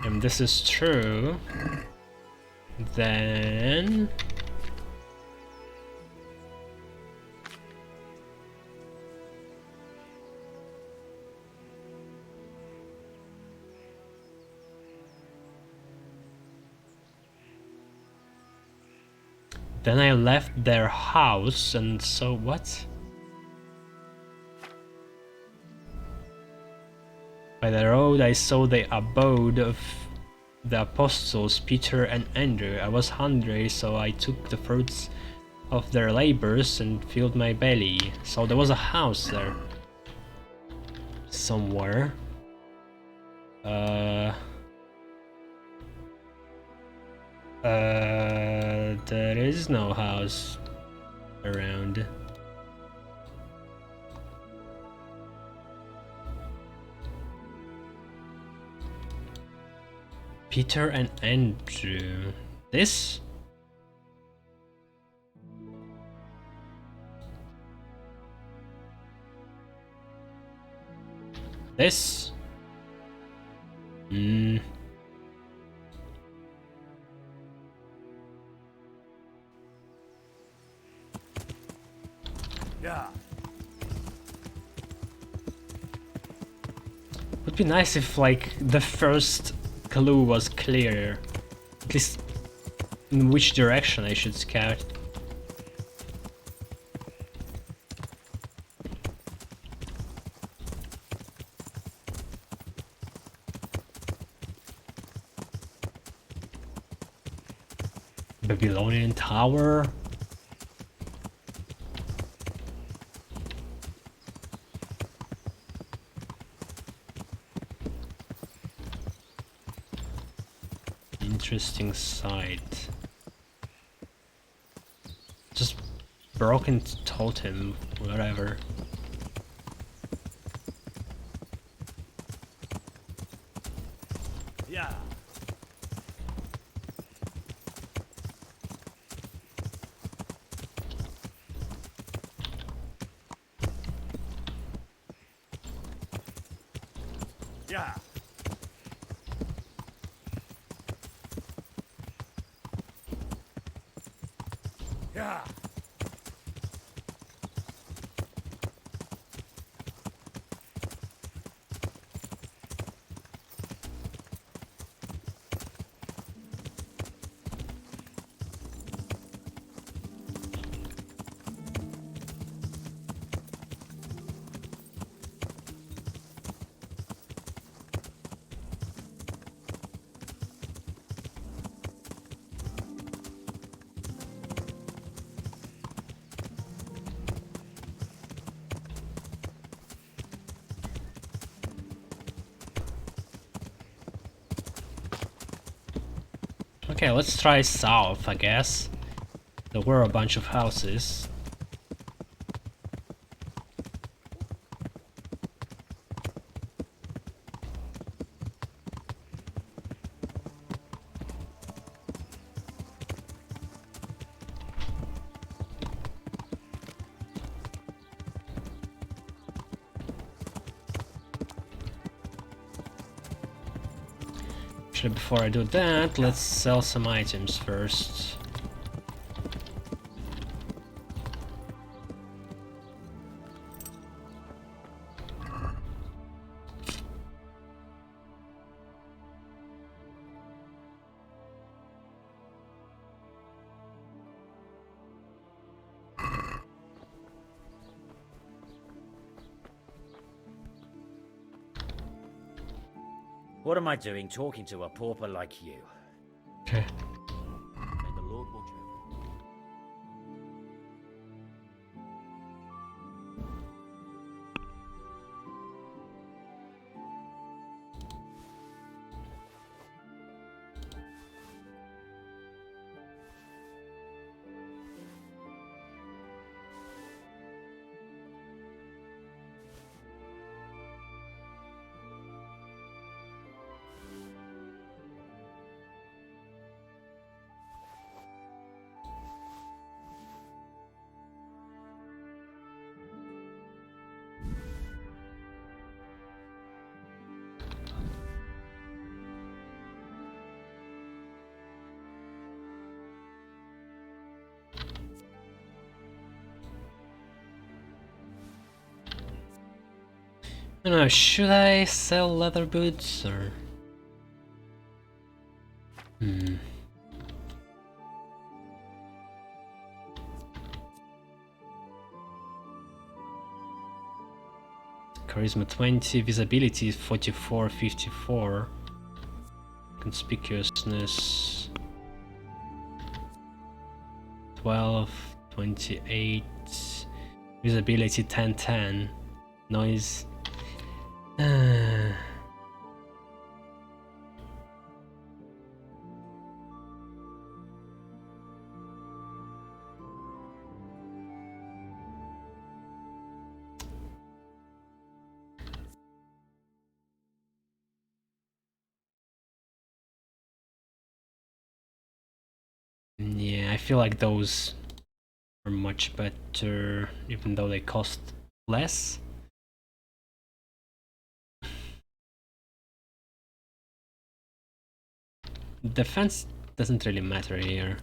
S1: If this is true, then I left their house, and so what? By the road I saw the abode of the apostles Peter and Andrew. I was hungry, so I took the fruits of their labors and filled my belly. So there was a house there somewhere. There is no house around. Peter and Andrew. This? This?
S2: Yeah.
S1: Would be nice if, like, the first clue was clear. At least in which direction I should scout. Babylonian Tower? Interesting sight. Just broken totem, whatever.
S2: Yeah. Yeah. Yeah.
S1: Okay, let's try south, I guess. There were a bunch of houses. Actually, before I do that, let's sell some items first.
S10: What am I doing talking to a pauper like you?
S1: Okay.
S6: May the Lord watch over you.
S1: I don't know, should I sell leather boots or... Charisma 20, visibility 44, 54. Conspicuousness 12, 28. Visibility 10, 10. Noise. Yeah, I feel like those are much better, even though they cost less. Defense doesn't really matter here.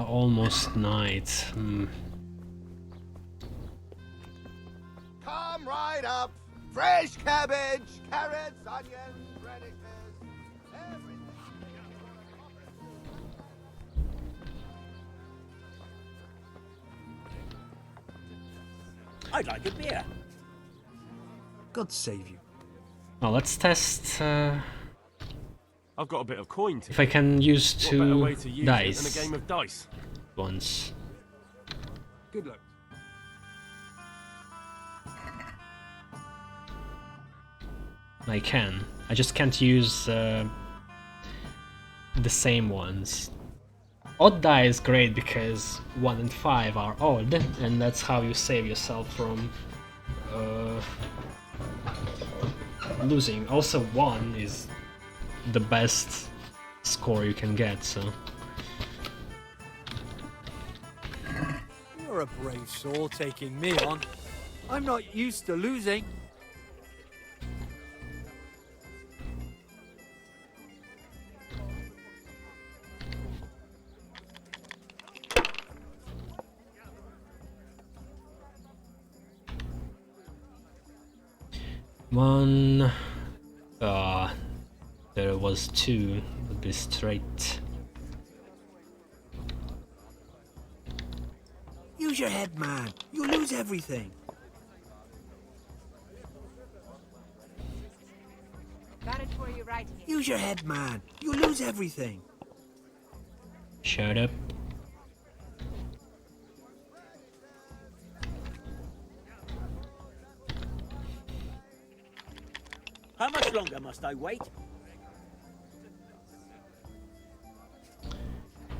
S1: Almost night.
S2: Come right up. Fresh cabbage, carrots, onions, radishes, everything.
S10: I'd like a beer.
S8: God save you.
S1: Well, let's test
S7: I've got a bit of coin to
S1: if I can use
S7: What better way
S1: two
S7: to use it
S1: dice
S7: than a game of dice?
S1: once.
S8: Good luck.
S1: I can. I just can't use the same ones. Odd die is great because 1 and 5 are odd, and that's how you save yourself from losing. Also, 1 is the best score you can get, so...
S8: You're a brave soul taking me on. I'm not used to losing.
S1: One. There was two. Would be straight.
S8: Use your head, man. You'll lose everything.
S11: Got it for you right here.
S8: Use your head, man. You'll lose everything.
S1: Shut up.
S6: How much longer must I wait?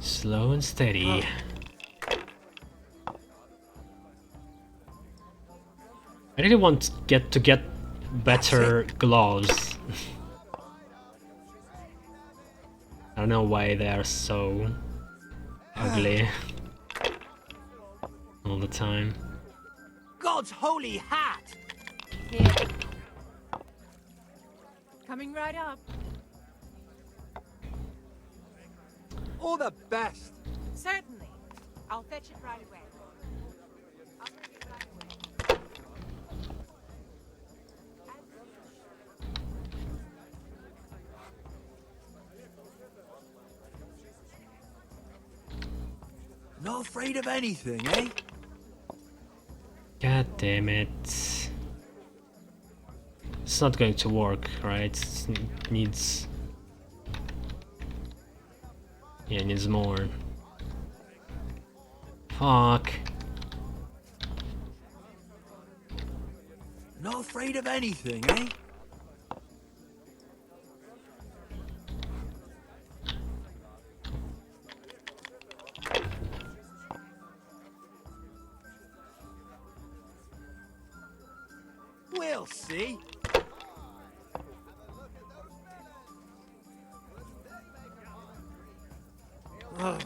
S1: Slow and steady. I really want to get better gloves. I don't know why they are so ugly all the time.
S8: God's holy hat!
S11: Here. Coming right up.
S8: All the best.
S11: Certainly. I'll fetch it right away. I'll bring it right away.
S8: Not afraid of anything, eh?
S1: God damn it. It's not going to work, right? It needs... Yeah, it needs more. Fuck.
S8: Not afraid of anything, eh? We'll see. Ugh.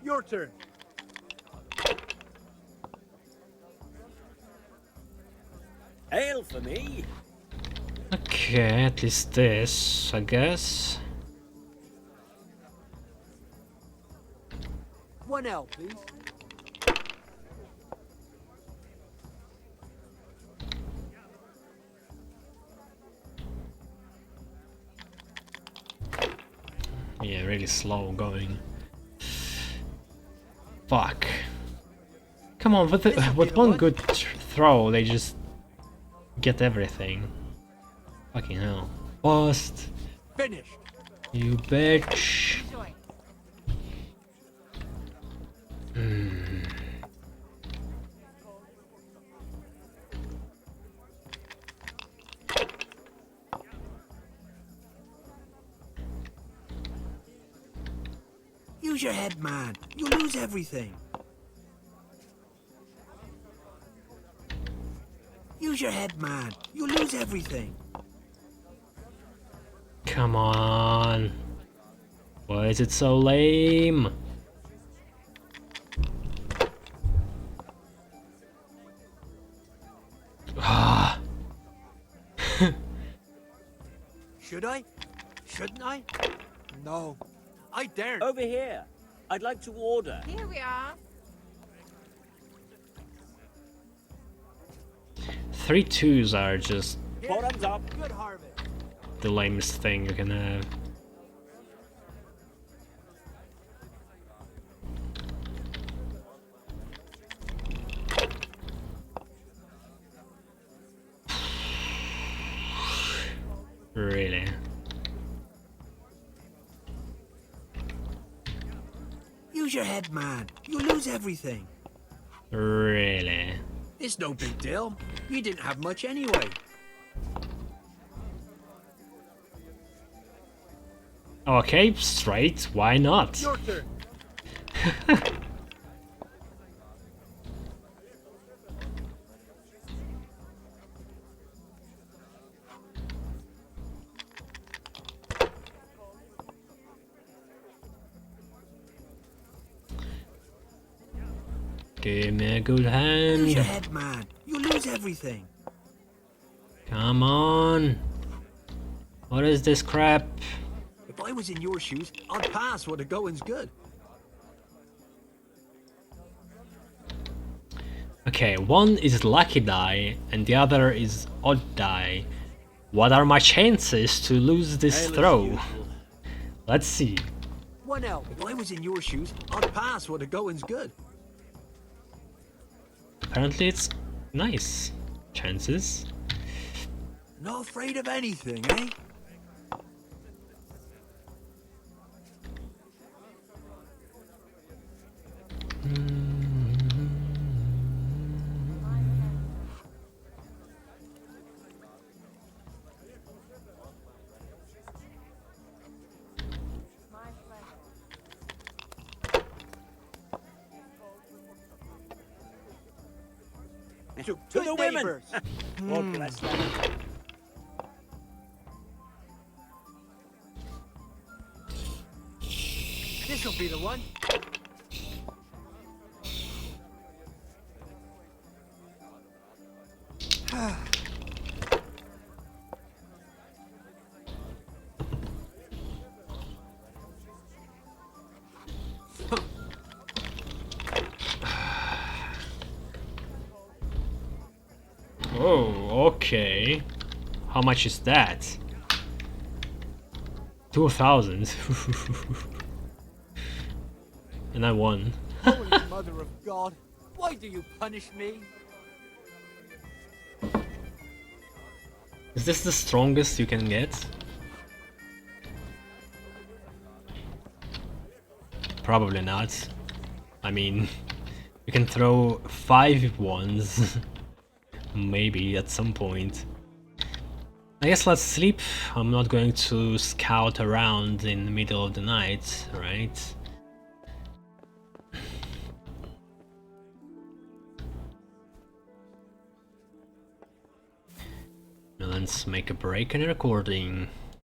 S8: Your turn.
S6: Ale for me.
S1: Okay, at least this, I guess.
S8: One L, please.
S1: Yeah, really slow going. Fuck. Come on, with one good throw, they just get everything. Fucking hell. Bust.
S8: Finished.
S1: You bitch.
S8: Use your head, man. You'll lose everything. Use your head, man. You'll lose everything.
S1: Come on. Why is it so lame? Ah.
S8: Should I? Shouldn't I? No. I daren't.
S6: Over here. I'd like to order.
S11: Here we are.
S1: 3 2s are just
S6: Bottoms up.
S8: Good harvest.
S1: the lamest thing you can have. Really?
S8: Use your head, man. You'll lose everything.
S1: Really?
S8: It's no big deal. You didn't have much anyway.
S1: Okay, straight. Why not?
S8: Your turn.
S1: Give me a good
S8: Use your
S1: hand.
S8: head, man. You'll lose everything.
S1: Come on. What is this crap?
S8: If I was in your shoes, I'd pass while the going's good.
S1: Okay, one is lucky die and the other is odd die. What are my chances to lose this throw? Let's see.
S8: Well, now, if I was in your shoes, I'd pass while the going's good.
S1: Apparently it's nice. Chances.
S8: Not afraid of anything, eh?
S10: To the women! God bless them.
S8: This'll be the one.
S1: Oh, okay. How much is that? 2,000. And I won.
S8: Holy Mother of God, why do you punish me?
S1: Is this the strongest you can get? Probably not. I mean, you can throw 5 ones. Maybe at some point. I guess let's sleep. I'm not going to scout around in the middle of the night, right? Let's make a break in the recording.